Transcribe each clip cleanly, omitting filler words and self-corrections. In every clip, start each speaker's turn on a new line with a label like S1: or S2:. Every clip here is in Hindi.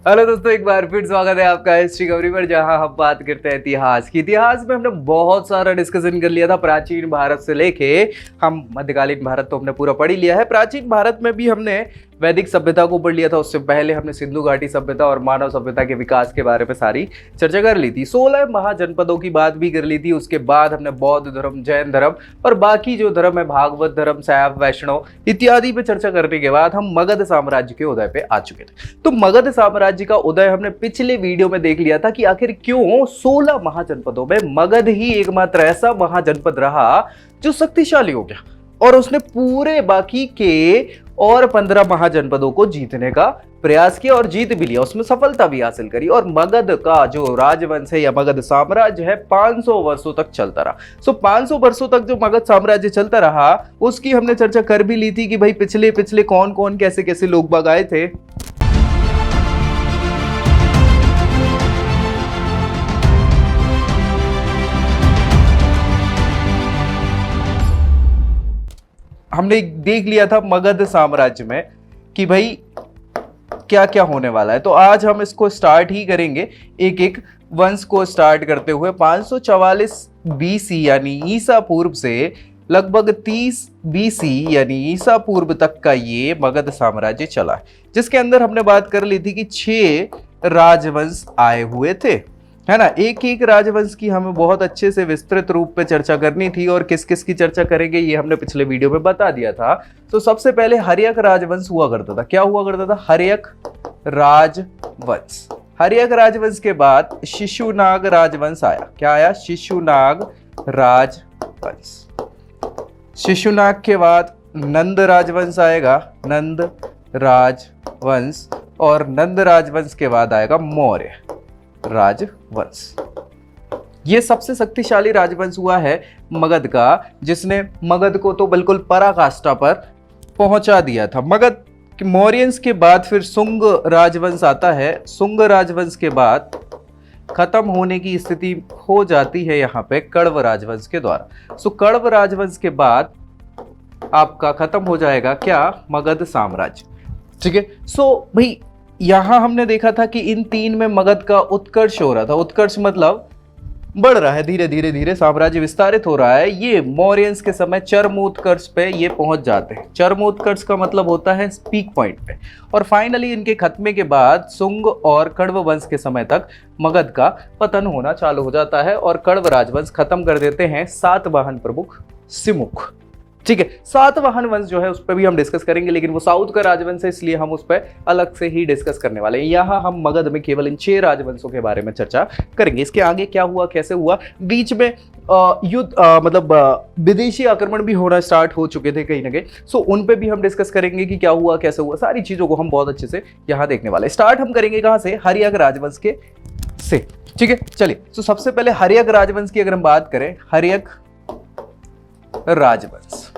S1: हेलो दोस्तों, एक बार फिर स्वागत है आपका हिस्ट्री कवरी पर, जहां हम बात करते हैं इतिहास की। इतिहास में हमने बहुत सारा डिस्कशन कर लिया था, प्राचीन भारत से लेके हम मध्यकालीन भारत तो हमने पूरा पढ़ ही लिया है। प्राचीन भारत में भी हमने वैदिक सभ्यता को पढ़ लिया था। उससे पहले हमने सिंधु घाटी सभ्यता और मानव सभ्यता के विकास के बारे में सारी चर्चा कर ली थी। 16 महाजनपदों की बात भी कर ली थी। उसके बाद हमने बौद्ध धर्म, जैन धर्म और बाकी जो धर्म है, भागवत धर्म, शैव, वैष्णव इत्यादि पे चर्चा करने के बाद हम मगध साम्राज्य के उदय पे आ चुके थे। तो मगध साम्राज्य का उदय हमने पिछले वीडियो में देख लिया था कि आखिर क्यों 16 महाजनपदों में मगध ही एकमात्र ऐसा महाजनपद रहा जो शक्तिशाली हो गया और उसने पूरे बाकी के और 15 महाजनपदों को जीतने का प्रयास किया और जीत भी लिया, उसमें सफलता भी हासिल करी। और मगध का जो राजवंश है या मगध साम्राज्य है 500 वर्षों तक चलता रहा। 500 वर्षों तक जो मगध साम्राज्य चलता रहा उसकी हमने चर्चा कर भी ली थी कि भाई पिछले कौन कौन कैसे कैसे लोग बाग आए थे। हमने देख लिया था मगध साम्राज्य में कि भाई क्या क्या होने वाला है। तो आज हम इसको स्टार्ट ही करेंगे, एक एक वंश को स्टार्ट करते हुए 544 बीसी यानी ईसा पूर्व से लगभग 30 बीसी यानी ईसा पूर्व तक का ये मगध साम्राज्य चला, जिसके अंदर हमने बात कर ली थी कि 6 राजवंश आए हुए थे, है ना। एक एक राजवंश की हमें बहुत अच्छे से विस्तृत रूप पे चर्चा करनी थी और किस किस की चर्चा करेंगे ये हमने पिछले वीडियो में बता दिया था। तो सबसे पहले हर्यक राजवंश हुआ करता था। क्या हुआ करता था? हर्यक राजवंश। हर्यक राजवंश के बाद शिशुनाग राजवंश आया। क्या आया? शिशुनाग राजवंश। शिशुनाग के बाद नंद राजवंश आएगा, नंद राजवंश। और नंद राजवंश के बाद आएगा मौर्य राजवंश। ये सबसे शक्तिशाली राजवंश हुआ है मगध का, जिसने मगध को तो बिल्कुल पराकाष्ठा पर पहुंचा दिया था। मगध मौर्यंस के बाद फिर सुंग राजवंश आता है। सुंग राजवंश के बाद खत्म होने की स्थिति हो जाती है यहाँ पे कण्व राजवंश के द्वारा। सो कण्व राजवंश के बाद आपका खत्म हो जाएगा क्या? मगध साम्राज्य। ठीक है। सो भाई यहां हमने देखा था कि इन 3 में मगध का उत्कर्ष हो रहा था। उत्कर्ष मतलब बढ़ रहा है, धीरे धीरे धीरे साम्राज्य विस्तारित हो रहा है। ये मौर्यंस के समय चरमोत्कर्ष पे ये पहुंच जाते हैं। चरमोत्कर्ष का मतलब होता है पीक पॉइंट पे। और फाइनली इनके खत्मे के बाद सुंग और कण्व वंश के समय तक मगध का पतन होना चालू हो जाता है और कण्व राजवंश खत्म कर देते हैं सातवाहन प्रमुख सिमुख। ठीक है। सातवाहन वंश जो है उस पर भी हम डिस्कस करेंगे, लेकिन वो साउथ का राजवंश है इसलिए हम उस पर अलग से ही डिस्कस करने वाले हैं। यहाँ हम मगध में केवल इन 6 राजवंशों के बारे में चर्चा करेंगे। इसके आगे क्या हुआ, कैसे हुआ, बीच में युद्ध मतलब विदेशी आक्रमण भी होना स्टार्ट हो चुके थे कहीं ना कहीं। सो उन पे भी हम डिस्कस करेंगे कि क्या हुआ, कैसे हुआ, सारी चीजों को हम बहुत अच्छे से यहाँ देखने वाले। स्टार्ट हम करेंगे कहाँ से? हर्यक राजवंश के से। ठीक है, चलिए। तो सबसे पहले हर्यक राजवंश की अगर हम बात करें, हर्यक राजवंश।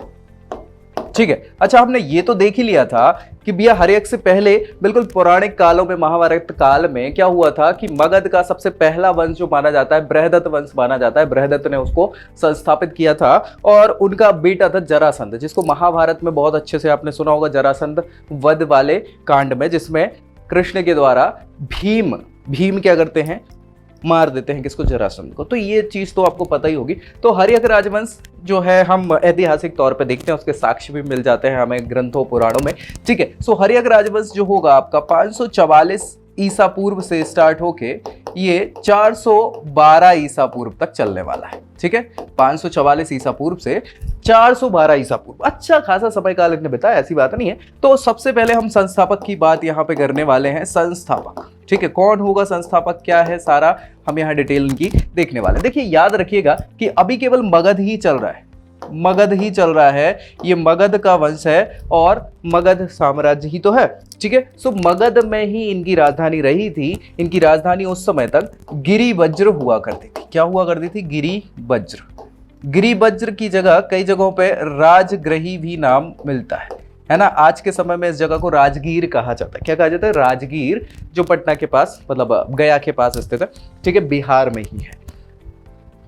S1: ठीक है। अच्छा, हमने ये तो देख ही लिया था कि भैया हर्यक से पहले बिल्कुल पौराणिक कालों में, महाभारत काल में क्या हुआ था कि मगध का सबसे पहला वंश जो माना जाता है बृहदत्त वंश माना जाता है। बृहदत्त ने उसको संस्थापित किया था और उनका बेटा था जरासंध, जिसको महाभारत में बहुत अच्छे से आपने सुना होगा, जरासंध वध वाले कांड में, जिसमें कृष्ण के द्वारा भीम क्या करते हैं? मार देते हैं किसको? जरासंध को। तो ये चीज तो आपको पता ही होगी। तो हर्यक राजवंश जो है हम ऐतिहासिक तौर पे देखते हैं, उसके साक्ष्य भी मिल जाते हैं हमें ग्रंथों पुराणों में। ठीक है। सो हर्यक राजवंश जो होगा आपका 544 ईसा पूर्व से स्टार्ट होके ये 412 ईसा पूर्व तक चलने वाला है। ठीक है। 544 ईसा पूर्व से 412 ईसा पूर्व, अच्छा खासा समय काल इन्हें बताया, ऐसी बात नहीं है। तो सबसे पहले हम संस्थापक की बात यहाँ पे करने वाले हैं। संस्थापक, ठीक है, कौन होगा संस्थापक, क्या है, सारा हम यहाँ डिटेल इनकी देखने वाले हैं। देखिए, याद रखिएगा कि अभी केवल मगध ही चल रहा है, मगध ही चल रहा है, ये मगध का वंश है और मगध साम्राज्य ही तो है। ठीक है। सो मगध में ही इनकी राजधानी रही थी। इनकी राजधानी उस समय तक गिरिवज्र हुआ करती थी। क्या हुआ करती थी? गिरिवज्र। गिरिवज्र की जगह कई जगहों पे राजगृही भी नाम मिलता है ना। आज के समय में इस जगह को राजगीर कहा जाता है। क्या कहा जाता है? राजगीर, जो पटना के पास मतलब गया के पास स्थित है। ठीक है, बिहार में ही है।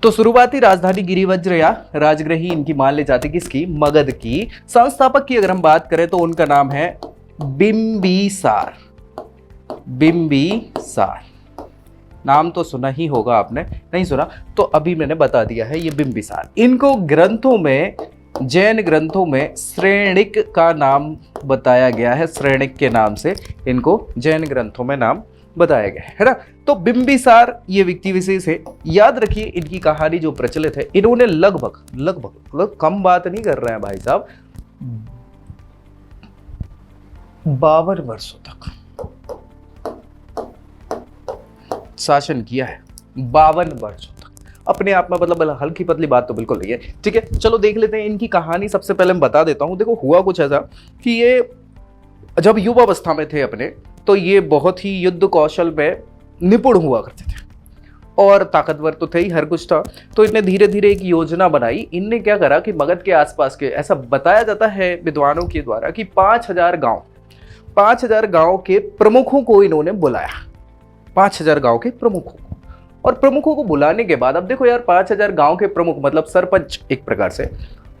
S1: तो शुरुआती राजधानी गिरिवज्र या राजगृही इनकी मान ली जाती, किसकी? मगध की। संस्थापक की अगर हम बात करें तो उनका नाम है बिंबिसार। बिंबिसार। नाम तो सुना ही होगा आपने, नहीं सुना तो अभी मैंने बता दिया है, ये बिंबिसार। इनको ग्रंथों में, जैन ग्रंथों में श्रेणिक का नाम बताया गया है, श्रेणिक के नाम से इनको जैन ग्रंथों में नाम बताया गया है ना। तो बिंबिसार ये व्यक्ति विशेष है। याद रखिए इनकी कहानी जो प्रचलित है, इन्होंने लगभग कम बात नहीं कर रहे हैं भाई साहब, 52 वर्षों तक शासन किया है। 52 वर्षों तक, अपने आप में मतलब हल्की पतली बात तो बिल्कुल नहीं है। ठीक है, चलो देख लेते हैं इनकी कहानी। सबसे पहले मैं बता देता हूं, देखो हुआ कुछ ऐसा कि ये जब युवावस्था में थे अपने, तो ये बहुत ही युद्ध कौशल में निपुण हुआ करते थे और ताकतवर तो थे ही, हर कुछ था। तो इनने धीरे धीरे एक योजना बनाई। इनने क्या करा कि मगध के आसपास के, ऐसा बताया जाता है विद्वानों के द्वारा कि 5000 गांव के प्रमुखों को इन्होंने बुलाया, 5000 गांव के प्रमुखों को। और प्रमुखों को बुलाने के बाद, अब देखो यार 5000 गांव के प्रमुख मतलब सरपंच एक प्रकार से,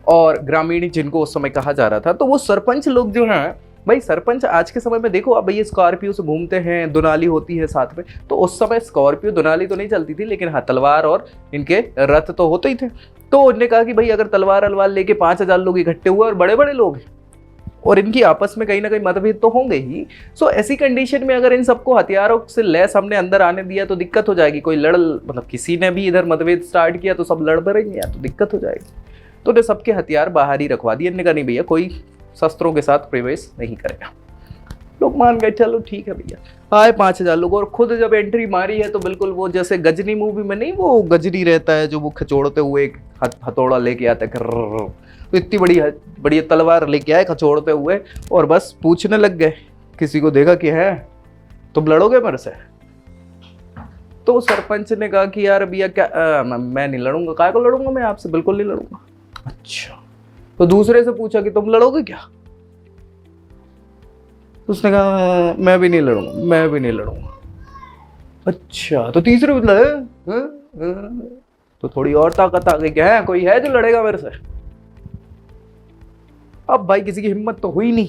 S1: और ग्रामीण जिनको उस समय कहा जा रहा था, तो वो सरपंच लोग जो हैं भाई, सरपंच आज के समय में देखो अब ये स्कॉर्पियो से घूमते हैं, दुनाली होती है साथ में। तो उस समय स्कॉर्पियो दुनाली तो नहीं चलती थी, लेकिन हाँ तलवार और इनके रथ तो होते ही थे। तो उन्होंने कहा कि भाई अगर तलवार अलवार लेके 5000 लोग इकट्ठे हुए और बड़े बड़े लोग हैं और इनकी आपस में कहीं ना कहीं मतभेद तो होंगे ही, सो ऐसी कंडीशन में अगर इन सबको हथियारों से लैस हमने अंदर आने दिया तो दिक्कत हो जाएगी। कोई मतलब किसी ने भी इधर मतभेद स्टार्ट किया तो सब लड़ पड़ेंगे यार, तो दिक्कत हो जाएगी। तो उन्हें सबके हथियार बाहर ही रखवा दिए। इन्होंने कहा नहीं भैया कोई शस्त्रों के साथ प्रवेश नहीं करेगा। लोग मान गए, चलो ठीक है भैया। आए 5000 लोग, और खुद जब एंट्री मारी है तो बिल्कुल वो जैसे गजनी मूवी में नहीं, वो गजनी रहता है जो वो खचोड़ते हुए एक हथौड़ा लेके आता है, तो इतनी बड़ी तलवार लेके आए खचोड़ते हुए, और बस पूछने लग गए। किसी को देखा कि है तुम लड़ोगे मेरे से? तो सरपंच ने कहा कि यार भैया क्या मैं नहीं लड़ूंगा। काय को लड़ूंगा मैं आपसे? बिल्कुल नहीं लड़ूंगा। अच्छा, तो दूसरे से पूछा कि तुम लड़ोगे क्या? उसने कहा मैं भी नहीं लड़ूंगा। अच्छा, तो तीसरे भी लड़े? तो थोड़ी और ताकत आ गई, क्या है कोई है जो लड़ेगा मेरे से? अब भाई किसी की हिम्मत तो हुई नहीं।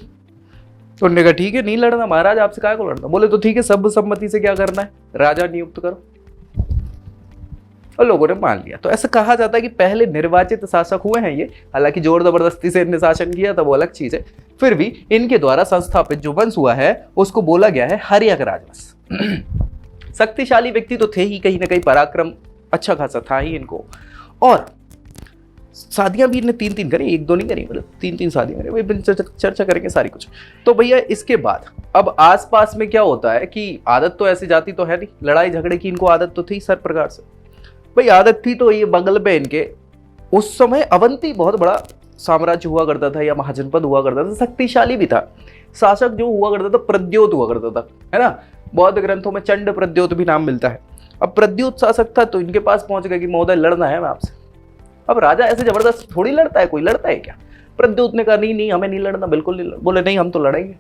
S1: तो उन्होंने कहा ठीक है नहीं लड़ना महाराज, आपसे काय को लड़ना? बोले तो ठीक है, सब सम्मति से क्या करना है, राजा नियुक्त करो। और लोगों ने मान लिया। तो ऐसा कहा जाता है कि पहले निर्वाचित शासक हुए हैं ये, हालांकि जोर जबरदस्ती से इनने शासन किया था वो अलग चीज है, फिर भी इनके द्वारा संस्थापित जो वंश हुआ है उसको बोला गया है हर्यक राजवंश। शक्तिशाली व्यक्ति तो थे ही, कहीं ना कहीं पराक्रम अच्छा खासा था ही इनको। और शादियां भी इनने 3-3 करी, 1-2 नहीं करी, मतलब 3-3 शादियां करी। वही चर्चा करेंगे सारी कुछ। तो भैया इसके बाद अब आसपास में क्या होता है कि आदत तो ऐसी जाती तो है नहीं, लड़ाई झगड़े की इनको आदत तो थी सर प्रकार से। भाई आदत थी तो ये बगल में इनके उस समय अवंती बहुत बड़ा साम्राज्य हुआ करता था या महाजनपद हुआ करता था, शक्तिशाली भी था। शासक जो हुआ करता था प्रद्योत हुआ करता था, है ना। बौद्ध ग्रंथों में चंड प्रद्योत भी नाम मिलता है। अब प्रद्योत शासक था तो इनके पास पहुंच गया कि महोदय लड़ना है मैं आपसे। अब राजा ऐसे जबरदस्त थोड़ी लड़ता है, कोई लड़ता है क्या? प्रद्योत ने कहा नहीं हमें नहीं लड़ना, बिल्कुल नहीं। बोले नहीं हम तो लड़ेंगे,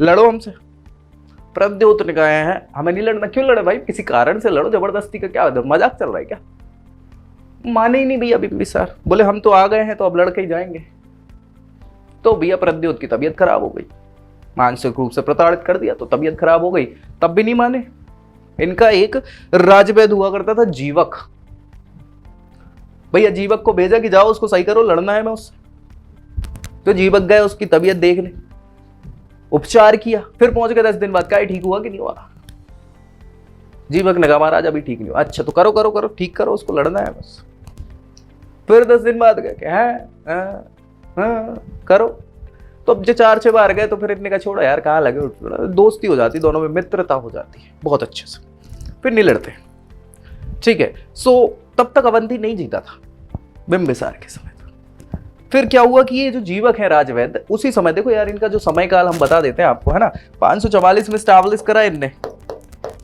S1: लड़ो हमसे। प्रद्योत ने कहा है हमें नहीं लड़ना। क्यों लड़े भाई? किसी कारण से लड़ो, जबरदस्ती का क्या मजाक चल रहा है क्या? माने ही नहीं भैया बिंबिसार। बोले हम तो आ गए हैं तो अब लड़के ही जाएंगे। तो भैया प्रद्योत की तबीयत खराब हो गई, मानसिक रूप से प्रताड़ित कर दिया, तो तबीयत खराब हो गई, तब भी नहीं माने। इनका एक राजवैद्य हुआ करता था जीवक, भैया जीवक को भेजा कि जाओ उसको सही करो, लड़ना है मैं उससे। तो जीवक गए उसकी तबीयत देखने, उपचार किया, फिर पहुंच गए 10 दिन बाद। क्या ठीक हुआ कि नहीं हुआ? जीवक ने कहा महाराज अभी ठीक नहीं हुआ। अच्छा तो करो करो करो, ठीक करो उसको, लड़ना है बस। फिर 10 दिन बाद गए, करो। तो अब जो 4-6 बार गए तो फिर इतने का छोड़ा यार कहाँ लगे, दोस्ती हो जाती, दोनों में मित्रता हो जाती है बहुत अच्छे से, फिर नहीं लड़ते। ठीक है, सो तब तक अवंती नहीं जीता था बिंबिसार के समय। फिर क्या हुआ कि ये जो जीवक है राजवैद्य, उसी समय देखो यार इनका जो समय काल हम बता देते हैं आपको, है ना। 544 में स्टैब्लिश करा इनने,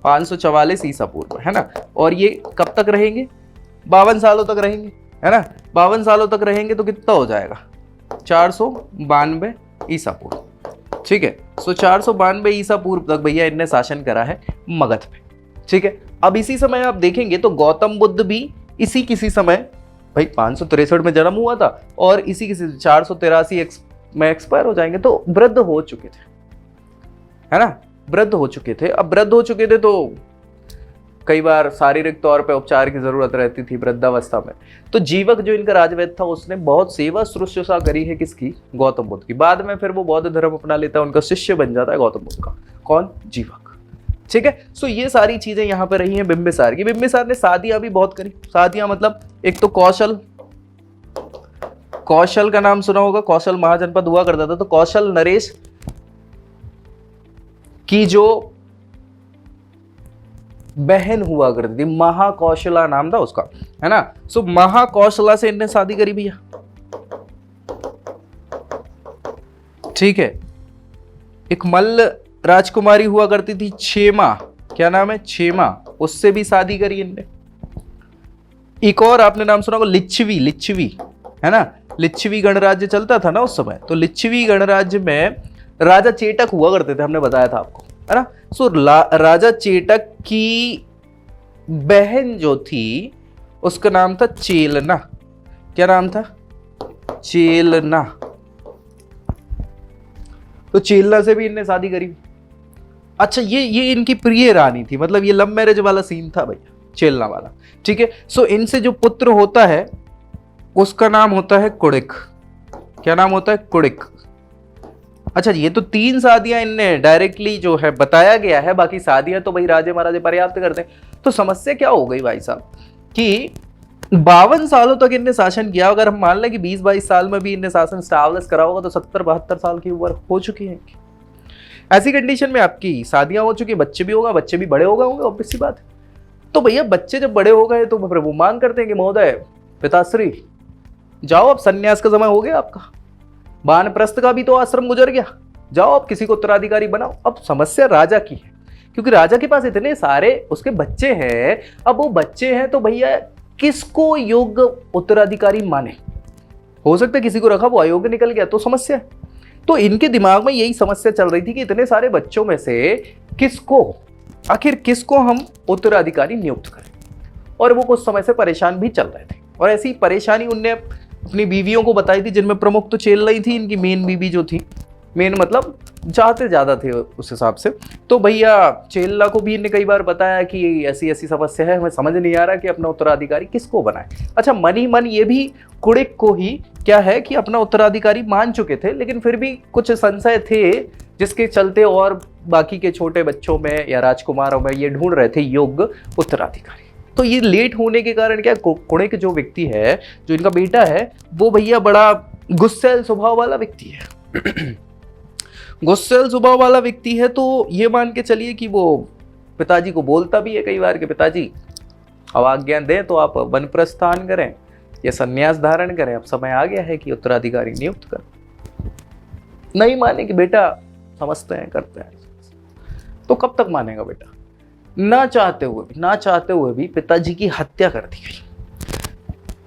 S1: 544 ईसा पूर्व, है ना। और ये कब तक रहेंगे? 52 सालों तक रहेंगे, है ना। 52 सालों तक रहेंगे तो कितना हो जाएगा? 492 ईसा पूर्व। ठीक है, सो 492 ईसा पूर्व तक भैया इनने शासन करा है मगध पे। ठीक है, अब इसी समय आप देखेंगे तो गौतम बुद्ध भी इसी किसी समय, भाई 563 में जन्म हुआ था और इसी किसी 483 में एक्सपायर हो जाएंगे, तो वृद्ध हो चुके थे, है ना। वृद्ध हो चुके थे। अब वृद्ध हो चुके थे तो कई बार शारीरिक तौर पे उपचार की जरूरत रहती थी वृद्धावस्था में। तो जीवक जो इनका राजवैद्य था उसने बहुत सेवा शुश्रूषा करी है किसकी? गौतम बुद्ध की। बाद में फिर वो बौद्ध धर्म अपना लेता है, उनका शिष्य बन जाता है गौतम बुद्ध का। कौन? जीवक। ठीक है। सो ये सारी चीजें यहाँ पे रही हैं बिंबिसार की। बिंबिसार ने शादियां भी बहुत करी। शादियां मतलब एक तो कौशल का नाम सुना होगा, कौशल महाजनपद हुआ करता था। तो कौशल नरेश की जो बहन हुआ करती थी, महाकौशला नाम था उसका, है ना। सो महाकौशला से इनने शादी करी भैया। ठीक है। एक मल्ल राजकुमारी हुआ करती थी क्षेमा, क्या नाम है? क्षेमा, उससे भी शादी करी इनने। एक और आपने नाम सुना होगा लिच्छवी, है ना। लिच्छवी गणराज्य चलता था ना उस समय। तो लिच्छवी गणराज्य में राजा चेटक हुआ करते थे, हमने बताया था आपको, है ना। सो राजा चेटक की बहन जो थी उसका नाम था चेलना। क्या नाम था? चेलना। तो चेलना से भी इनने शादी करी। अच्छा, ये इनकी प्रिय रानी थी, मतलब ये लव मैरिज वाला सीन था भैया, चेलना वाला। ठीक है। सो इनसे जो पुत्र होता है उसका नाम होता है कुड़िक। क्या नाम होता है? कुड़िक। अच्छा, ये तो 3 शादियां इनने डायरेक्टली जो है बताया गया है, बाकी शादियां तो भाई राजे महाराजे पर्याप्त करते हैं। तो समस्या क्या हो गई भाई साहब कि 52 सालों तक इनने शासन किया। अगर हम मान लें कि 20-22 साल में भी इनने शासन स्टैब्लिश करा होगा तो 70-72 साल की उम्र हो चुकी है। ऐसी कंडीशन में आपकी शादियां हो चुकी, बच्चे भी होगा, बच्चे भी बड़े हो गए होंगे, ऑब्वियस सी बात है। तो भैया बच्चे जब बड़े हो गए तो वो मांग करते हैं कि महोदय पिताश्री जाओ, अब सन्यास का समय हो गया आपका, वानप्रस्थ का भी तो आश्रम गुजर गया, जाओ अब किसी को उत्तराधिकारी बनाओ। अब समस्या राजा की है, क्योंकि राजा के पास इतने सारे उसके बच्चे हैं। अब वो बच्चे हैं तो भैया किसको योग्य उत्तराधिकारी माने? हो सकता है किसी को रखा वो अयोग्य निकल गया, तो समस्या। तो इनके दिमाग में यही समस्या चल रही थी कि इतने सारे बच्चों में से किसको हम उत्तराधिकारी नियुक्त करें। और वो कुछ समय से परेशान भी चल रहे थे, और ऐसी परेशानी उनने अपनी बीवियों को बताई थी, जिनमें प्रमुख तो चेल रही थी इनकी मेन बीवी जो थी, मेन मतलब चाहते ज्यादा थे उस हिसाब से। तो भैया चेल्ला को भी इनने कई बार बताया कि ऐसी ऐसी समस्या है, हमें समझ नहीं आ रहा कि अपना उत्तराधिकारी किसको बनाए। अच्छा, मन ही मन ये भी कुड़िक को ही क्या है कि अपना उत्तराधिकारी मान चुके थे, लेकिन फिर भी कुछ संशय थे जिसके चलते और बाकी के छोटे बच्चों में या राजकुमारों में ये ढूंढ रहे थे योग्य उत्तराधिकारी। तो ये लेट होने के कारण क्या, कुड़िक जो व्यक्ति है, जो इनका बेटा है, वो भैया बड़ा गुस्सैल स्वभाव वाला व्यक्ति है। गुस्सैल स्वभाव वाला व्यक्ति है, तो ये मान के चलिए कि वो पिताजी को बोलता भी है कई बार कि पिताजी अब आज्ञा दें तो आप वन प्रस्थान करें या संन्यास धारण करें, अब समय आ गया है कि उत्तराधिकारी नियुक्त कर। नहीं माने कि बेटा समझते हैं, करते हैं। तो कब तक मानेगा बेटा? ना चाहते हुए भी पिताजी की हत्या कर दी गई।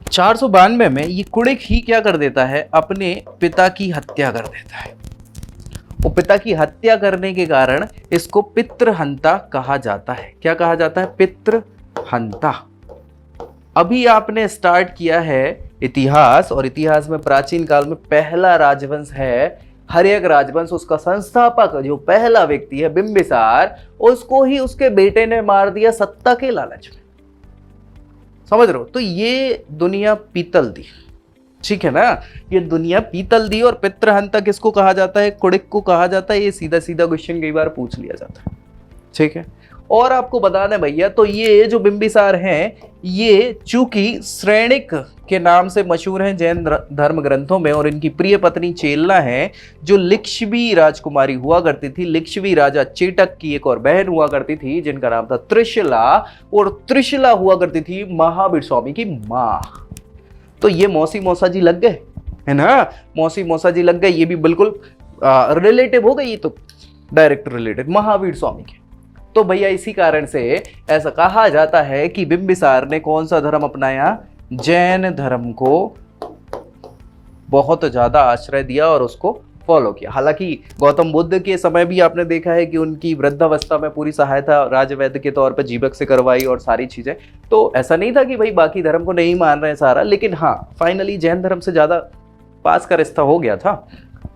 S1: 492 में ये कुड़िक ही क्या कर देता है, अपने पिता की हत्या कर देता है। वो पिता की हत्या करने के कारण इसको पितृहंता कहा जाता है। क्या कहा जाता है? पितृहंता। अभी आपने स्टार्ट किया है इतिहास, और इतिहास में प्राचीन काल में पहला राजवंश है हर्यक राजवंश। उसका संस्थापक जो पहला व्यक्ति है बिंबिसार, उसको ही उसके बेटे ने मार दिया सत्ता के लालच में। समझ रहे हो? तो ये दुनिया पीतल दी, ठीक है ना, ये दुनिया पीतल दी। और पितृहंता किसको कहा जाता है? कुड़िक को कहा जाता है। ये सीधा सीधा क्वेश्चन कई बार पूछ लिया जाता है, ठीक है। और आपको बता दें भैया, तो ये जो बिंबिसार हैं, ये चूंकि श्रेणिक के नाम से मशहूर हैं जैन धर्म ग्रंथों में, और इनकी प्रिय पत्नी चेलना है जो लिच्छवी राजकुमारी हुआ करती थी। लिच्छवी राजा चेटक की एक और बहन हुआ करती थी जिनका नाम था त्रिशला, और त्रिशला हुआ करती थी महावीर स्वामी की माँ। तो ये मौसी मौसा जी लग गए, है ना, मौसी मौसा जी लग गए। ये भी बिल्कुल रिलेटिव हो गई, ये तो डायरेक्ट रिलेटेड महावीर स्वामी के। तो भैया इसी कारण से ऐसा कहा जाता है कि बिंबिसार ने कौन सा धर्म अपनाया? जैन धर्म को बहुत ज्यादा आश्रय दिया और उसको फॉलो किया। हालांकि गौतम बुद्ध के समय भी आपने देखा है कि उनकी वृद्धावस्था में पूरी सहायता राजवैद्य के तौर पर जीवक से करवाई और सारी चीजें। तो ऐसा नहीं था कि भाई बाकी धर्म को नहीं मान रहे सारा, लेकिन हाँ फाइनली जैन धर्म से ज्यादा पास का रिश्ता हो गया था।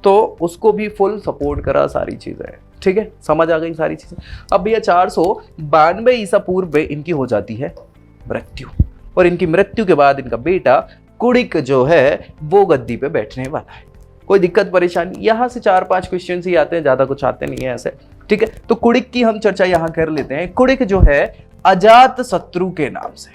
S1: तो उसको भी फुल सपोर्ट करा, सारी चीजें। ठीक है, समझ आ गई सारी चीजें। अब भैया 492 ईसा पूर्व में इनकी हो जाती है मृत्यु, और इनकी मृत्यु के बाद इनका बेटा कुड़िक जो है वो गद्दी पे बैठने वाला है। कोई दिक्कत परेशानी? यहां से 4-5 क्वेश्चन ही आते हैं, ज्यादा कुछ आते नहीं है ऐसे। ठीक है, तो कुड़िक की हम चर्चा यहां कर लेते हैं। कुड़िक जो है अजात शत्रु के नाम से,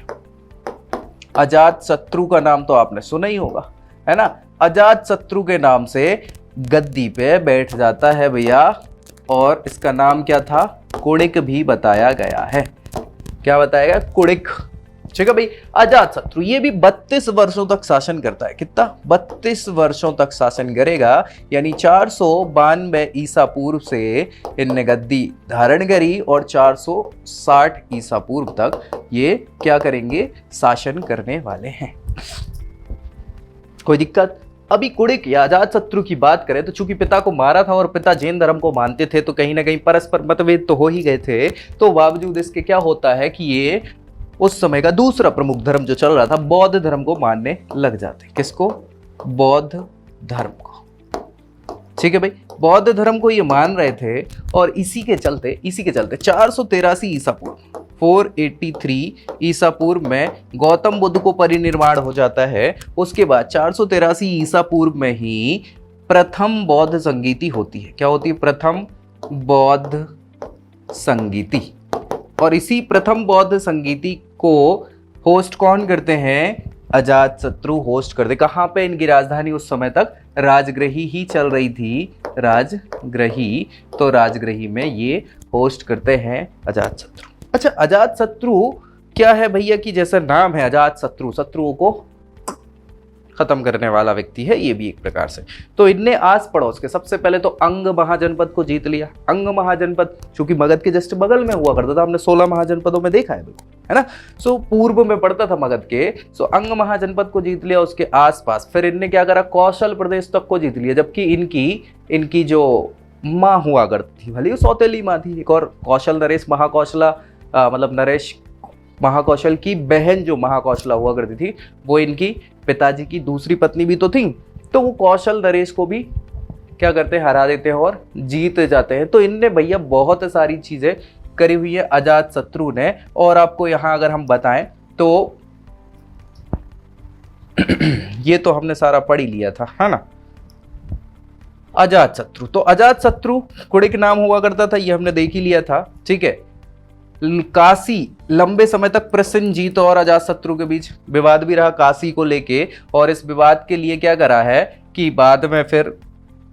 S1: अजात शत्रु का नाम तो आपने सुना ही होगा, है ना। अजात शत्रु के नाम से गद्दी पे बैठ जाता है भैया, और इसका नाम क्या था? कुड़िक भी बताया गया है। क्या बताया गया? कुड़िक। ठीक है भाई। अजात शत्रु ये भी 32 वर्षों तक शासन करता है। कितना? 32 वर्षों तक शासन करेगा, यानी 492 ईसा पूर्व से इनने गद्दी धारण करी, और 460 ईसा पूर्व तक ये क्या करेंगे? शासन करने वाले हैं। कोई दिक्कत? अभी कुड़िक या अजात शत्रु की बात करें तो चूंकि पिता को मारा था और पिता जैन धर्म को मानते थे, तो कहीं ना कहीं परस्पर मतभेद तो हो ही गए थे। तो बावजूद इसके क्या होता है कि ये उस समय का दूसरा प्रमुख धर्म जो चल रहा था, बौद्ध धर्म को मानने लग जाते। किसको? बौद्ध धर्म को। ठीक है भाई, बौद्ध धर्म को ये मान रहे थे, और इसी के चलते 483 ईसा पूर्व, 483 ईसा पूर्व में गौतम बुद्ध को परिनिर्वाण हो जाता है। उसके बाद 483 ईसा पूर्व में ही प्रथम बौद्ध संगीति होती है। क्या होती है? प्रथम बौद्ध संगीति। और इसी प्रथम बौद्ध संगीति को होस्ट कौन करते हैं? अजात शत्रु होस्ट करते। कहां पे? इनकी राजधानी उस समय तक राजगृही ही चल रही थी, राजगृही। तो राजगृही में ये होस्ट करते हैं अजात शत्रु। अच्छा, अजात शत्रु क्या है भैया कि जैसा नाम है अजात शत्रु, शत्रुओं को खत्म करने वाला व्यक्ति है ये भी एक प्रकार से। तो इनने आस पड़ोस के सबसे पहले तो अंग महाजनपद को जीत लिया। अंग महाजनपद चूंकि मगध के जस्ट बगल में हुआ करता था, हमने 16 महाजनपदों में देखा है ना। सो पूर्व में पड़ता था मगध के। सो अंग महाजनपद को जीत लिया, उसके आसपास फिर इनने क्या करा? कौशल प्रदेश तक को जीत लिया। जबकि इनकी जो माँ हुआ करती थी, भले सौतेली माँ थी, एक और कौशल नरेश महाकौशला, मतलब नरेश महाकौशल की बहन जो महाकौशला हुआ करती थी, वो इनकी पिताजी की दूसरी पत्नी भी तो थी। तो वो कौशल नरेश को भी क्या करते हैं? हरा देते हैं और जीत जाते हैं। तो इनने भैया बहुत सारी चीजें करी हुई है अजात शत्रु ने। और आपको यहां अगर हम बताएं तो ये तो हमने सारा पढ़ ही लिया था, है ना। अजात शत्रु, तो अजात शत्रु कुड़िक नाम हुआ करता था, ये हमने देख ही लिया था। ठीक है। काशी लंबे समय तक प्रसेनजीत और अजातशत्रु के बीच विवाद भी रहा काशी को लेके, और इस विवाद के लिए क्या करा है कि बाद में फिर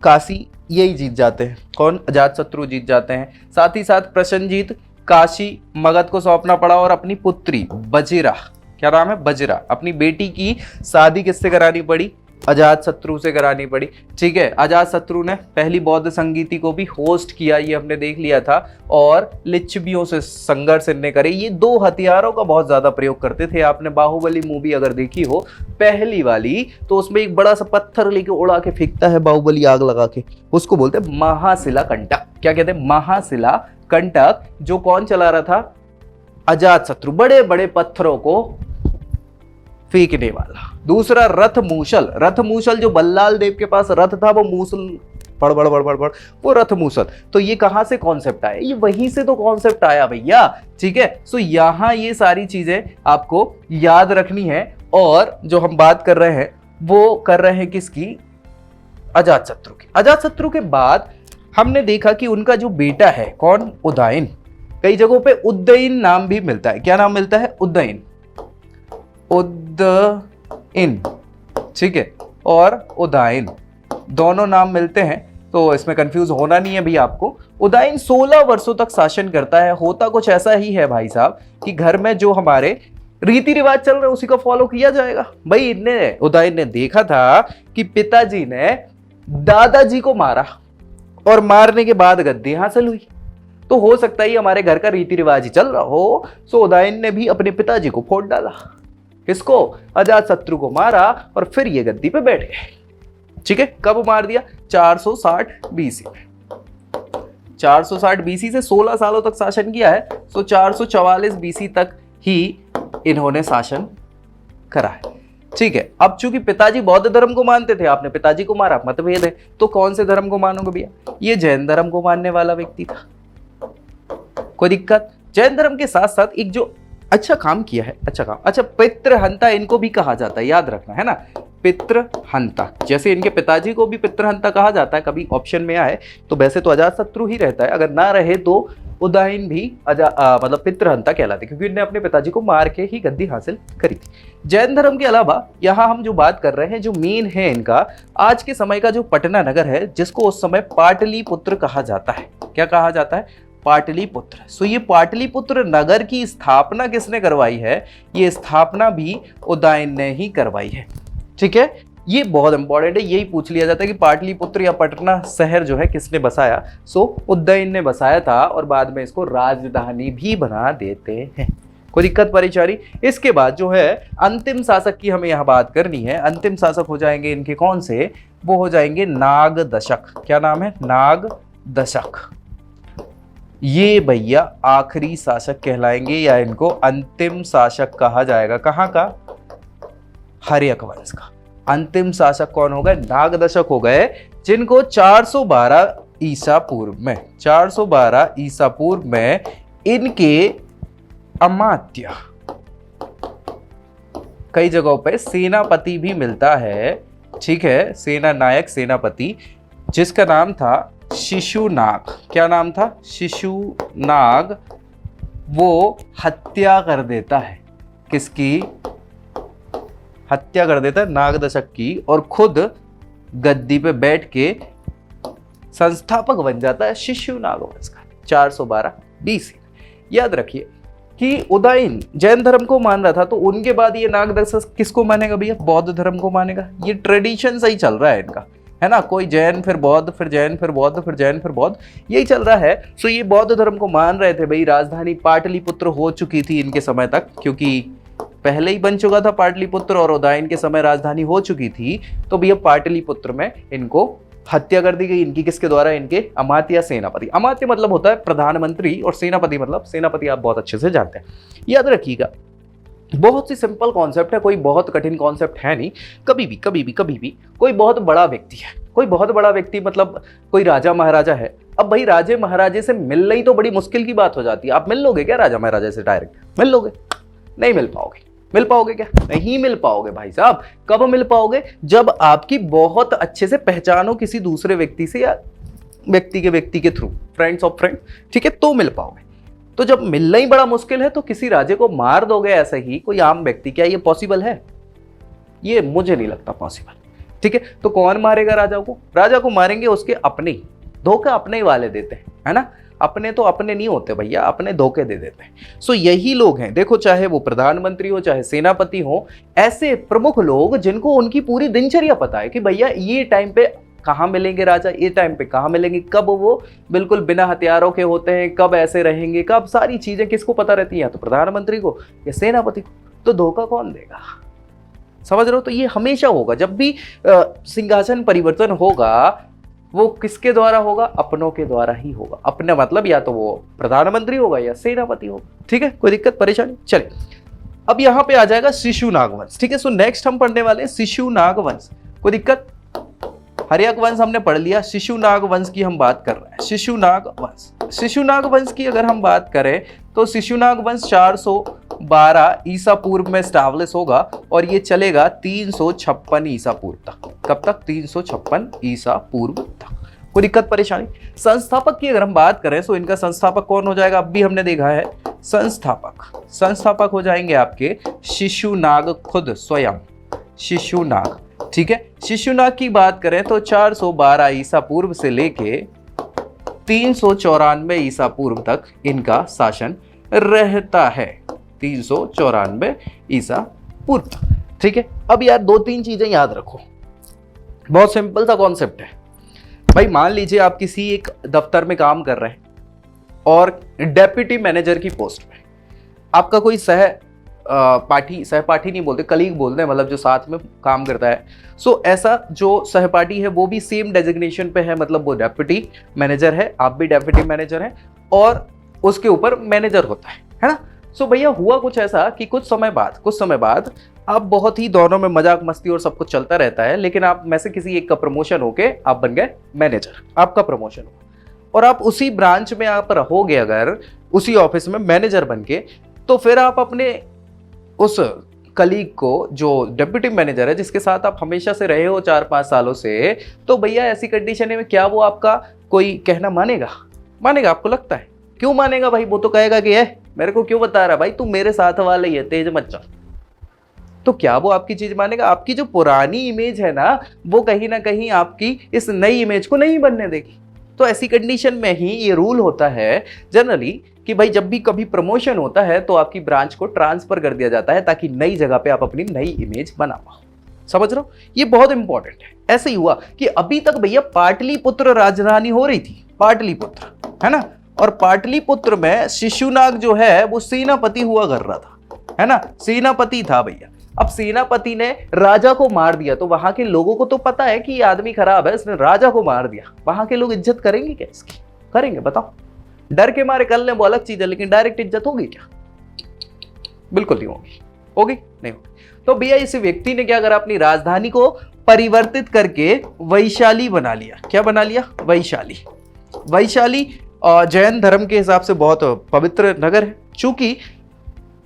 S1: काशी यही जीत जाते हैं। कौन? अजातशत्रु जीत जाते हैं। साथ ही साथ प्रसेनजीत काशी मगध को सौंपना पड़ा, और अपनी पुत्री बजिरा, क्या नाम है? बजिरा, अपनी बेटी की शादी किससे करानी पड़ी? अजातशत्रु से करानी पड़ी। ठीक है। अजातशत्रु ने पहली बौद्ध संगीति को भी होस्ट किया, ये हमने देख लिया था। और लिच्छवियों से संघर्ष इनने करे। ये दो हथियारों का बहुत ज्यादा प्रयोग करते थे। आपने बाहुबली मूवी अगर देखी हो पहली वाली, तो उसमें एक बड़ा सा पत्थर लेके उड़ा के फेंकता है बाहुबली आग लगा के, उसको बोलते हैं महाशिला कंटक। क्या कहते हैं? महाशिला कंटक। जो कौन चला रहा था? अजातशत्रु, बड़े बड़े पत्थरों को फेंकने वाला। दूसरा रथ मूसल, रथ मूसल जो बल्लाल देव के पास रथ था, वो मूसल बड़ बड़ बड़ बड़ बड़, वो रथ मूसल। तो ये कहां से कॉन्सेप्ट आया? ये वहीं से तो कॉन्सेप्ट आया भैया। ठीक है। सो यहां ये सारी चीजें आपको याद रखनी है। और जो हम बात कर रहे हैं वो कर रहे हैं किसकी? अजातशत्रु की। अजातशत्रु के बाद हमने देखा कि उनका जो बेटा है कौन? उदयन। कई जगहों पे उदयन नाम भी मिलता है। क्या नाम मिलता है? उदयन, उदयन। ठीक है। और उदयन दोनों नाम मिलते हैं, तो इसमें कंफ्यूज होना नहीं है भी आपको। उदयन 16 वर्षों तक शासन करता है। होता कुछ ऐसा ही है भाई साहब कि घर में जो हमारे रीति रिवाज चल रहे हैं उसी को फॉलो किया जाएगा। भाई उदयन ने देखा था कि पिताजी ने दादाजी को मारा, और मारने के बाद गद्दी हासिल हुई, तो हो सकता है हमारे घर का रीति रिवाज ही चल रहा हो। सो उदयन ने भी अपने पिताजी को फोड़ डाला। किसको? अजातशत्रु को मारा, और फिर ये गद्दी पे बैठ गए। ठीक है। कब मार दिया? 460 बीसी में। 460 बीसी से 16 सालों तक शासन किया है। तो 444 बीसी तक ही इन्होंने शासन करा है। ठीक है। अब चूंकि पिताजी बौद्ध धर्म को मानते थे, आपने पिताजी को मारा, मतभेद है, तो कौन से धर्म को मानोगे भैया? ये जैन धर्म को मानने वाला व्यक्ति था। कोई दिक्कत? जैन धर्म के साथ साथ एक जो अच्छा काम किया है, अच्छा काम, अच्छा पितृहंता इनको भी कहा जाता है, याद रखना है ना, पितृहंता। जैसे इनके पिताजी को भी पितृहंता कहा जाता है, कभी ऑप्शन में आए तो, वैसे तो अजातशत्रु ही रहता है, अगर ना रहे तो उदयन भी मतलब पितृहंता कहलाते, क्योंकि इन्होंने अपने पिताजी को मार के ही गद्दी हासिल करी थी। जैन धर्म के अलावा यहाँ हम जो बात कर रहे हैं, जो मेन है इनका आज के समय का जो पटना नगर है, जिसको उस समय पाटलिपुत्र कहा जाता है। क्या कहा जाता है? पाटलिपुत्र। सो ये पाटलिपुत्र नगर की स्थापना किसने करवाई है? ये स्थापना भी उदयन ने ही करवाई है। ठीक है, ये बहुत इंपॉर्टेंट है, यही पूछ लिया जाता है कि पाटलिपुत्र या पटना शहर जो है किसने बसाया? सो उदयन ने बसाया था, और बाद में इसको राजधानी भी बना देते हैं। कोई दिक्कत परेशानी? इसके बाद जो है अंतिम शासक की हमें यहाँ बात करनी है। अंतिम शासक हो जाएंगे इनके कौन से? वो हो जाएंगे नागदशक। क्या नाम है? नागदशक। ये भैया आखिरी शासक कहलाएंगे, या इनको अंतिम शासक कहा जाएगा। कहाँ का? हर्यक वंश का। अंतिम शासक कौन हो गए? नागदशक हो गए, जिनको 412 ईसा पूर्व में, 412 ईसा पूर्व में इनके अमात्य, कई जगहों पे सेनापति भी मिलता है। ठीक है, सेना नायक, सेनापति, जिसका नाम था शिशुनाग। क्या नाम था? शिशुनाग। वो हत्या कर देता है, किसकी? हत्या कर देता है नागदशक की, और खुद गद्दी पे बैठ के संस्थापक बन जाता है शिशुनाग वंश का, 412 BC। याद रखिए कि उदयन जैन धर्म को मान रहा था, तो उनके बाद ये नागदशक किसको मानेगा भैया? बौद्ध धर्म को मानेगा। ये ट्रेडिशन सही चल रहा है इनका, है ना, कोई जैन फिर बौद्ध, फिर जैन फिर बौद्ध, फिर जैन फिर बौद्ध, यही चल रहा है। सो ये बौद्ध धर्म को मान रहे थे भाई। राजधानी पाटलिपुत्र हो चुकी थी इनके समय तक, क्योंकि पहले ही बन चुका था पाटलिपुत्र, और उदयन के समय राजधानी हो चुकी थी। तो भैया पाटलिपुत्र में इनको हत्या कर दी गई इनकी, किसके द्वारा? इनके अमात्य सेनापति। अमात्य मतलब होता है प्रधानमंत्री, और सेनापति मतलब सेनापति आप बहुत अच्छे से जानते हैं। याद रखिएगा, बहुत सी सिंपल कॉन्सेप्ट है, कोई बहुत कठिन कॉन्सेप्ट है नहीं। कभी भी कोई बहुत बड़ा व्यक्ति है, कोई बहुत बड़ा व्यक्ति मतलब कोई राजा महाराजा है। अब भाई राजे महाराजे से मिलना ही तो बड़ी मुश्किल की बात हो जाती है। आप मिल लोगे क्या राजा महाराजा से डायरेक्ट? मिल लोगे? नहीं मिल पाओगे। मिल पाओगे क्या? नहीं मिल पाओगे भाई साहब। कब मिल पाओगे? जब आपकी बहुत अच्छे से पहचान हो किसी दूसरे व्यक्ति से, या व्यक्ति के थ्रू, फ्रेंड्स ऑफ फ्रेंड, ठीक है, तो मिल पाओगे। तो जब मिलना ही बड़ा मुश्किल है, तो किसी राजे को मार दोगे ऐसे ही, कोई आम व्यक्ति? क्या ये पॉसिबल है? ये मुझे नहीं लगता पॉसिबल। ठीक है, तो कौन मारेगा राजा को? राजा को मारेंगे उसके अपने ही, धोखा अपने ही वाले देते हैं, है ना। अपने तो अपने नहीं होते भैया, अपने धोखे दे देते हैं। सो यही लोग हैं, देखो, चाहे वो प्रधानमंत्री हो, चाहे सेनापति हो, ऐसे प्रमुख लोग जिनको उनकी पूरी दिनचर्या पता है कि भैया ये टाइम पे कहाँ मिलेंगे राजा, ये टाइम पे कहाँ मिलेंगे, कब वो बिल्कुल बिना हथियारों के होते हैं, कब ऐसे रहेंगे, कब सारी चीजें किसको पता रहती हैं? या तो प्रधानमंत्री को या सेनापति को। तो धोखा कौन देगा? समझ रहे हो? तो ये हमेशा होगा, जब भी सिंहासन परिवर्तन होगा, वो किसके द्वारा होगा? अपनों के द्वारा ही होगा। अपने मतलब या तो वो प्रधानमंत्री होगा या सेनापति होगा। ठीक है, कोई दिक्कत परेशानी? चलिए, अब यहां पे आ जाएगा शिशुनाग वंश। ठीक है, सो नेक्स्ट हम पढ़ने वाले हैं शिशुनाग वंश। कोई दिक्कत? हर्यक वंश हमने पढ़ लिया, शिशुनाग वंश की हम बात कर रहे हैं। शिशुनाग वंश, शिशुनाग वंश की अगर हम बात करें तो शिशुनाग वंश 412 ईसा पूर्व में स्टैब्लिश होगा, और ये चलेगा 356 ईसा पूर्व तक। कब तक? 356 ईसा पूर्व तक। कोई दिक्कत परेशानी? संस्थापक की अगर हम बात करें तो इनका संस्थापक कौन हो जाएगा? अब भी हमने देखा है, संस्थापक हो जाएंगे आपके शिशुनाग खुद स्वयं, शिशुनाग। ठीक है, शिशुनाग की बात करें तो 412 ईसा पूर्व से लेके 394 ईसा पूर्व तक इनका शासन रहता है। 394 ईसा पूर्व तक। ठीक है, अब यार 2-3 चीजें याद रखो, बहुत सिंपल सा कॉन्सेप्ट है भाई। मान लीजिए आप किसी एक दफ्तर में काम कर रहे हैं, और डेप्यूटी मैनेजर की पोस्ट में आपका कोई सहपाठी नहीं बोलते, कलीग बोलते हैं, मतलब जो साथ में काम करता है। सो ऐसा जो सहपाठी है वो भी सेम डेजिग्नेशन पे है, मतलब वो डेप्यूटी मैनेजर है, आप भी डेप्यूटी मैनेजर हैं, और उसके ऊपर मैनेजर होता है ना। सो भैया हुआ कुछ ऐसा कि कुछ समय बाद आप बहुत ही दोनों में मजाक मस्ती और सब कुछ चलता रहता है, लेकिन आप में से किसी एक का प्रमोशन होके आप बन गए मैनेजर, आपका प्रमोशन हुआ और आप उसी ब्रांच में आप रहोगे अगर उसी ऑफिस में मैनेजर बन के, तो फिर आप अपने उस कलीग को जो डिप्टी मैनेजर है जिसके साथ आप हमेशा से रहे हो 4-5 सालों से, तो भैया ऐसी कंडीशन में क्या वो आपका कोई कहना मानेगा? आपको लगता है? क्यों मानेगा भाई? वो तो कहेगा कि मेरे को क्यों बता रहा भाई, तू मेरे साथ वाला ही है, तेज मत चल। तो क्या वो आपकी चीज मानेगा? आपकी जो पुरानी इमेज है ना, वो कहीं ना कहीं आपकी इस नई इमेज को नहीं बनने देगी। तो ऐसी कंडीशन में ही ये रूल होता है जनरली कि भाई जब भी कभी प्रमोशन होता है तो आपकी ब्रांच को ट्रांसफर कर दिया जाता है ताकि नई जगह पे आप अपनी नई इमेज बना पाओ। समझ रहे हो? ये बहुत इंपॉर्टेंट है। ऐसे ही हुआ कि अभी तक भैया पाटलिपुत्र राजधानी हो रही थी, पाटलिपुत्र, है ना, और पाटलिपुत्र में शिशुनाग जो है वो सेनापति हुआ कर रहा था, है ना, सेनापति था भैया। अब सेनापति ने राजा को मार दिया, तो वहां के लोगों को तो पता है कि ये आदमी खराब है, इसने राजा को मार दिया। वहां के लोग इज्जत करेंगे क्या इसकी? करेंगे? बताओ। डर के मारे कर ले वो अलग चीज है, लेकिन डायरेक्ट इज्जत होगी क्या? बिल्कुल नहीं होगी। होगी? नहीं होगी। तो भैया इस व्यक्ति ने क्या करा, अपनी राजधानी को परिवर्तित करके वैशाली बना लिया। क्या बना लिया? वैशाली। वैशाली जैन धर्म के हिसाब से बहुत पवित्र नगर है। चूंकि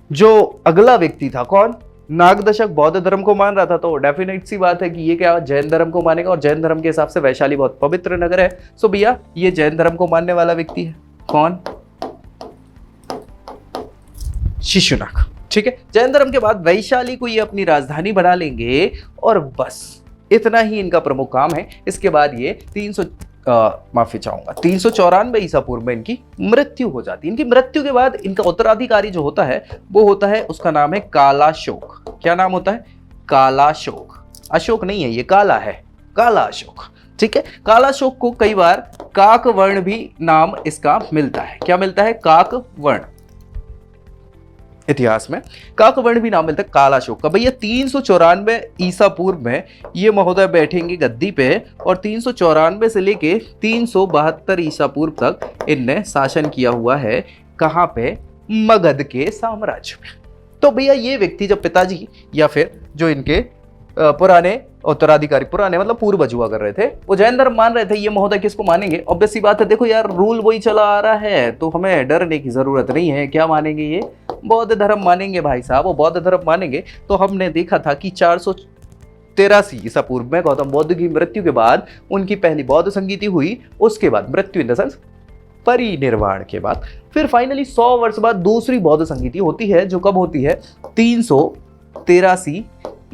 S1: जो अगला व्यक्ति था कौन, नागदशक बौद्ध धर्म को मान रहा था, तो डेफिनेट सी बात है कि ये क्या जैन धर्म को मानेगा, और जैन धर्म के हिसाब से वैशाली बहुत पवित्र नगर है। सो भैया ये जैन धर्म को मानने वाला व्यक्ति है। कौन? शिशुनाग। ठीक है, जैन धर्म के बाद वैशाली को ये अपनी राजधानी बना लेंगे और बस इतना ही इनका प्रमुख काम है। इसके बाद ये 394 ईसा पूर्व में इनकी मृत्यु हो जाती है। इनकी मृत्यु के बाद इनका उत्तराधिकारी जो होता है वो होता है, उसका नाम है कालाशोक। क्या नाम होता है? कालाशोक। अशोक नहीं है ये, काला है, काला अशोक। ठीक है, कालाशोक को कई बार काकवर्ण भी नाम इसका मिलता है। क्या मिलता है? काकवर्ण। इतिहास में काकवर्ण भी नाम मिलता है कालाशोक का। भैया 394 ईसा पूर्व में ये महोदय बैठेंगे गद्दी पे, और 394 से लेके 372 ईसा पूर्व तक इनने शासन किया हुआ है। कहां पे? मगध के साम्राज्य में। तो भैया ये व्यक्ति जब पिताजी या फिर जो इनके पुराने उत्तराधिकारी, पुराने मतलब पूर्वज हुआ कर रहे थे, वो जैन धर्म मान रहे थे, ये महोदय किसको मानेंगे? ऑब्वियस सी बात है, देखो यार रूल वही चला आ रहा है तो हमें डरने की जरूरत नहीं है। क्या मानेंगे ये? बौद्ध धर्म मानेंगे भाई साहब। वो बौद्ध धर्म मानेंगे तो हमने देखा था कि 483 ईसा पूर्व में गौतम बुद्ध की मृत्यु के बाद उनकी पहली बौद्ध संगीति हुई। उसके बाद मृत्यु इन द सेंस परिनिर्वाण के बाद फिर फाइनली 100 वर्ष बाद दूसरी बौद्ध संगीति होती है, जो कब होती है? 383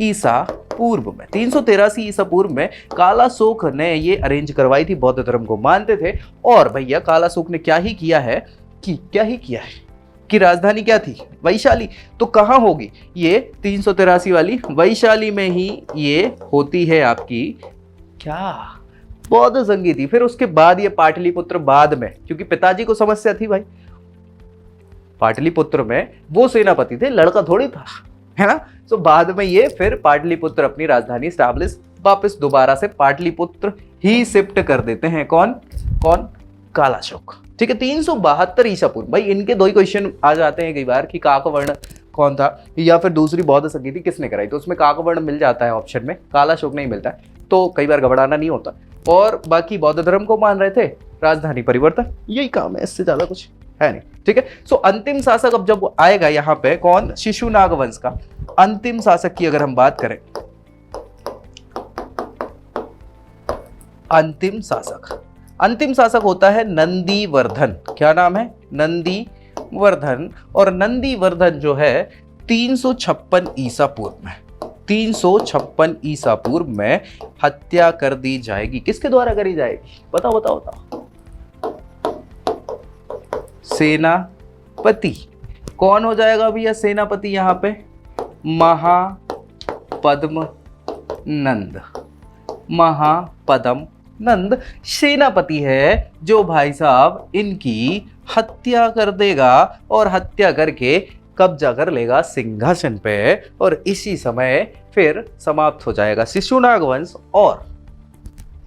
S1: ईसा पूर्व में। 383 ईसा पूर्व में कालाशोक ने ये अरेंज करवाई थी। बौद्ध धर्म को मानते थे, और भैया कालाशोक ने क्या ही किया है कि राजधानी क्या थी? वैशाली। तो कहां होगी ये 383 वाली? वैशाली में ही ये होती है आपकी क्या? बौद्ध संगीति। फिर उसके बाद ये पाटलिपुत्र बाद में, क्योंकि पिताजी को समस्या थी भाई, पाटलिपुत्र में वो सेनापति थे, लड़का थोड़ी था, है ना। तो बाद में ये फिर पाटलिपुत्र अपनी राजधानी स्टैब्लिश वापस दोबारा से पाटलिपुत्र ही शिफ्ट कर देते हैं। कौन? कालाशोक। ठीक है, 372 ईसा पूर्व। भाई इनके दो ही क्वेश्चन आ जाते हैं कई बार कि काकवर्ण कौन था या फिर दूसरी बौद्ध संगीति किसने कराई, तो उसमें काकवर्ण मिल जाता है ऑप्शन में, कालाशोक नहीं मिलता है, तो कई बार घबराना नहीं होता। और बाकी बौद्ध धर्म को मान रहे थे, राजधानी परिवर्तन, यही काम है, इससे ज्यादा कुछ है नहीं। ठीक है, सो अंतिम शासक अब जब आएगा यहाँ पे कौन? शिशुनाग वंश का अंतिम शासक की अगर हम बात करें, अंतिम शासक होता है नंदीवर्धन। क्या नाम है? नंदीवर्धन। और नंदीवर्धन जो है 356 ईसा पूर्व में, 356 ईसा पूर्व में हत्या कर दी जाएगी। किसके द्वारा करी जाएगी? बताओ। सेनापति। कौन हो जाएगा भैया सेनापति यहाँ पे? महापद्म नंद सेनापति है, जो भाई साहब इनकी हत्या कर देगा और हत्या करके कब्जा कर लेगा सिंहासन पे, और इसी समय फिर समाप्त हो जाएगा शिशुनाग वंश, और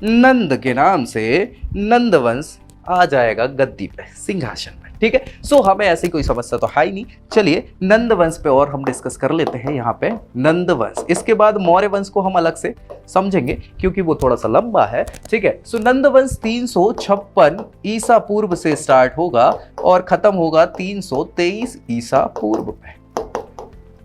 S1: नंद के नाम से नंद वंश आ जाएगा गद्दी पे, सिंहासन पे। ठीक है। सो हमें ऐसी कोई समस्या तो है ही नहीं। चलिए नंद वंश पे और हम डिस्कस कर लेते हैं यहाँ पे नंद वंश। इसके बाद मौर्य वंश को हम अलग से समझेंगे क्योंकि वो थोड़ा सा लंबा है, ठीक है। सो नंद वंश 356 ईसा पूर्व से स्टार्ट होगा और खत्म होगा 323 ईसा पूर्व में,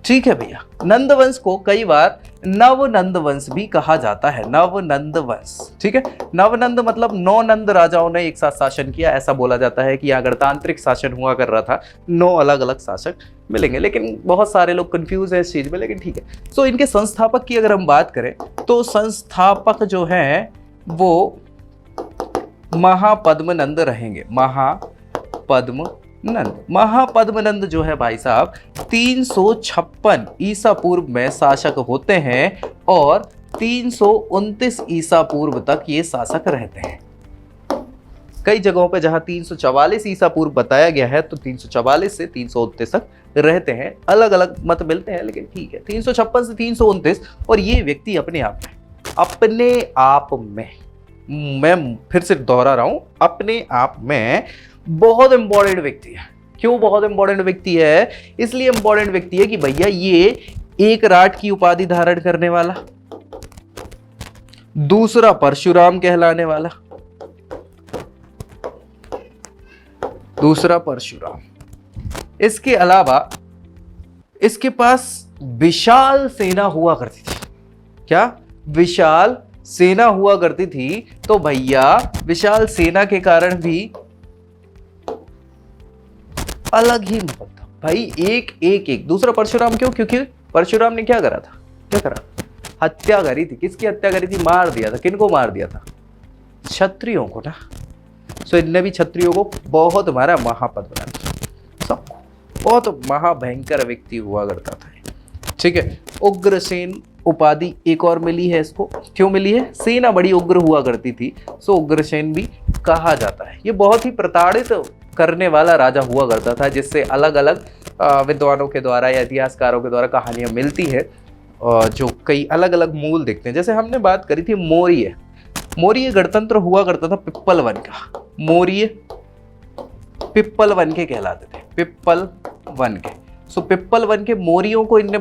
S1: ठीक है भैया। नंद वंश को कई बार नवनंद वंश भी कहा जाता है, नवनंद वंश, ठीक है। नवनंद मतलब 9 नंद राजाओं ने एक साथ शासन किया, ऐसा बोला जाता है कि यहाँ गणतांत्रिक शासन हुआ कर रहा था, 9 अलग अलग शासक मिलेंगे, लेकिन बहुत सारे लोग कंफ्यूज है इस चीज में, लेकिन ठीक है। सो इनके संस्थापक की अगर हम बात करें तो संस्थापक जो है वो महापद्मनंद रहेंगे, महापद्मनंद जो है भाई साहब 356 ईसा पूर्व में शासक होते हैं और 329 ईसा पूर्व तक ये शासक रहते हैं। कई जगहों पे जहां 344 ईसा पूर्व बताया गया है तो 344 से 329 तक रहते हैं, अलग अलग मत मिलते हैं, लेकिन ठीक है 356 से 329। और ये व्यक्ति अपने आप में मैं फिर से दोहरा रहा हूं, अपने आप में बहुत इंपॉर्टेंट व्यक्ति है। क्यों बहुत इंपॉर्टेंट व्यक्ति है? इसलिए इंपॉर्टेंट व्यक्ति है कि भैया ये एक राट की उपाधि धारण करने वाला, दूसरा परशुराम कहलाने वाला, दूसरा परशुराम। इसके अलावा इसके पास विशाल सेना हुआ करती थी। क्या? विशाल सेना हुआ करती थी। तो भैया विशाल सेना के कारण भी अलग ही मतलब था भाई, एक दूसरा परशुराम। क्यों? क्योंकि परशुराम ने क्या करा था? क्या करा? हत्या करी थी। किसकी हत्या करी थी? मार दिया था। किनको मार दिया था? क्षत्रियों को ना। सो इनने भी क्षत्रियों को बहुत मारा। महापद्मनंद सब बहुत महाभयंकर व्यक्ति हुआ करता था, ठीक है। उग्रसेन उपाधि एक और मिली है इसको। क्यों मिली है? सेना बड़ी उग्र हुआ करती थी, सो उग्रसेन भी कहा जाता है। ये बहुत ही प्रताड़ित करने वाला राजा हुआ करता था, जिससे अलग अलग विद्वानों के द्वारा या इतिहासकारों के द्वारा कहानियां मिलती है, जो कई अलग अलग मूल दिखते हैं। जैसे हमने बात करी थी मौर्य गणतंत्र हुआ करता था पिप्पलवन का। मौर्य पिप्पलवन के कहलाते थे, पिप्पलवन के। सो पिप्पलवन के मौर्यों को इनने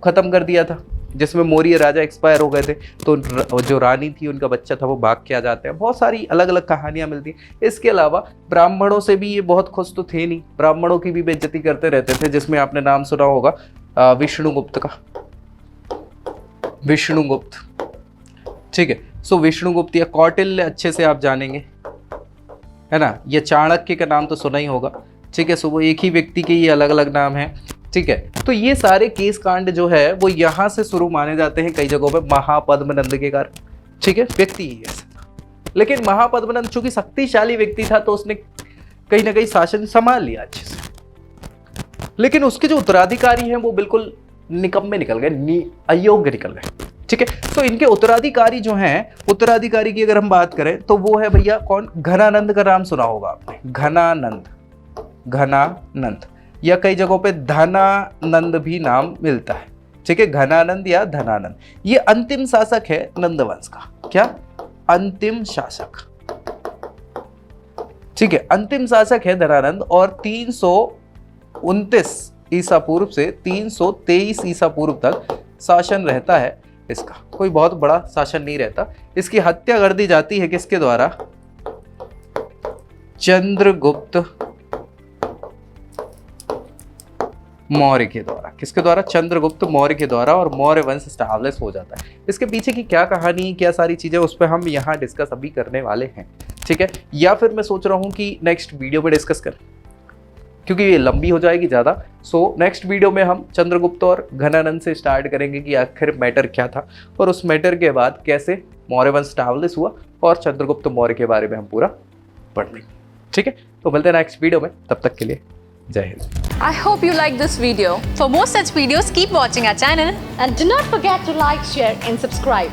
S1: खत्म कर दिया था, जिसमें मौर्य राजा एक्सपायर हो गए थे। तो जो रानी थी उनका बच्चा था वो भाग के आ जाते हैं। बहुत सारी अलग अलग कहानियां मिलती हैं। इसके अलावा ब्राह्मणों से भी ये बहुत खुश तो थे नहीं, ब्राह्मणों की भी बेइज्जती करते रहते थे, जिसमें आपने नाम सुना होगा विष्णुगुप्त का। विष्णुगुप्त, ठीक है। सो विष्णुगुप्त या कौटिल्य अच्छे से आप जानेंगे, है ना। ये चाणक्य का नाम तो सुना ही होगा, ठीक है। सो वो एक ही व्यक्ति के ये अलग अलग नाम है, ठीक है। तो ये सारे केस कांड जो है वो यहां से शुरू माने जाते हैं कई जगहों पे महापद्मनंद के कारण, ठीक है। व्यक्ति ही ऐसा था, लेकिन महापद्मनंद चूंकि शक्तिशाली व्यक्ति था तो उसने कहीं ना कहीं शासन संभाल लिया अच्छे से, लेकिन उसके जो उत्तराधिकारी हैं वो बिल्कुल निकम्मे निकल गए, अयोग्य निकल गए, ठीक है। तो इनके उत्तराधिकारी जो हैं, उत्तराधिकारी की अगर हम बात करें तो वो है भैया कौन? घनानंद का नाम सुना होगा आपने, घनानंद या कई जगहों पे धनानंद भी नाम मिलता है, ठीक है। घनानंद या धनानंद, ये अंतिम शासक है नंदवंश का। क्या? अंतिम शासक, ठीक है। अंतिम शासक है धनानंद और 329 ईसा पूर्व से 323 ईसा पूर्व तक शासन रहता है इसका। कोई बहुत बड़ा शासन नहीं रहता। इसकी हत्या कर दी जाती है किसके द्वारा? चंद्रगुप्त मौर्य के द्वारा। किसके द्वारा? चंद्रगुप्त मौर्य के द्वारा, और मौर्य वंश स्टैब्लिश हो जाता है। इसके पीछे की क्या कहानी, क्या सारी चीजें, उस पर हम यहाँ डिस्कस अभी करने वाले हैं, ठीक है। या फिर मैं सोच रहा हूँ कि नेक्स्ट वीडियो में डिस्कस करें, क्योंकि ये लंबी हो जाएगी ज़्यादा। सो नेक्स्ट वीडियो में हम चंद्रगुप्त और घनानंद से स्टार्ट करेंगे कि आखिर मैटर क्या था, और उस मैटर के बाद कैसे मौर्य वंश स्टैब्लिश हुआ, और चंद्रगुप्त मौर्य के बारे में हम पूरा पढ़ लेंगे, ठीक है। तो मिलते हैं नेक्स्ट वीडियो में, तब तक के लिए जय Hind.
S2: I hope you like this video. For more such videos, keep watching our channel
S3: and do not forget to like, share and subscribe.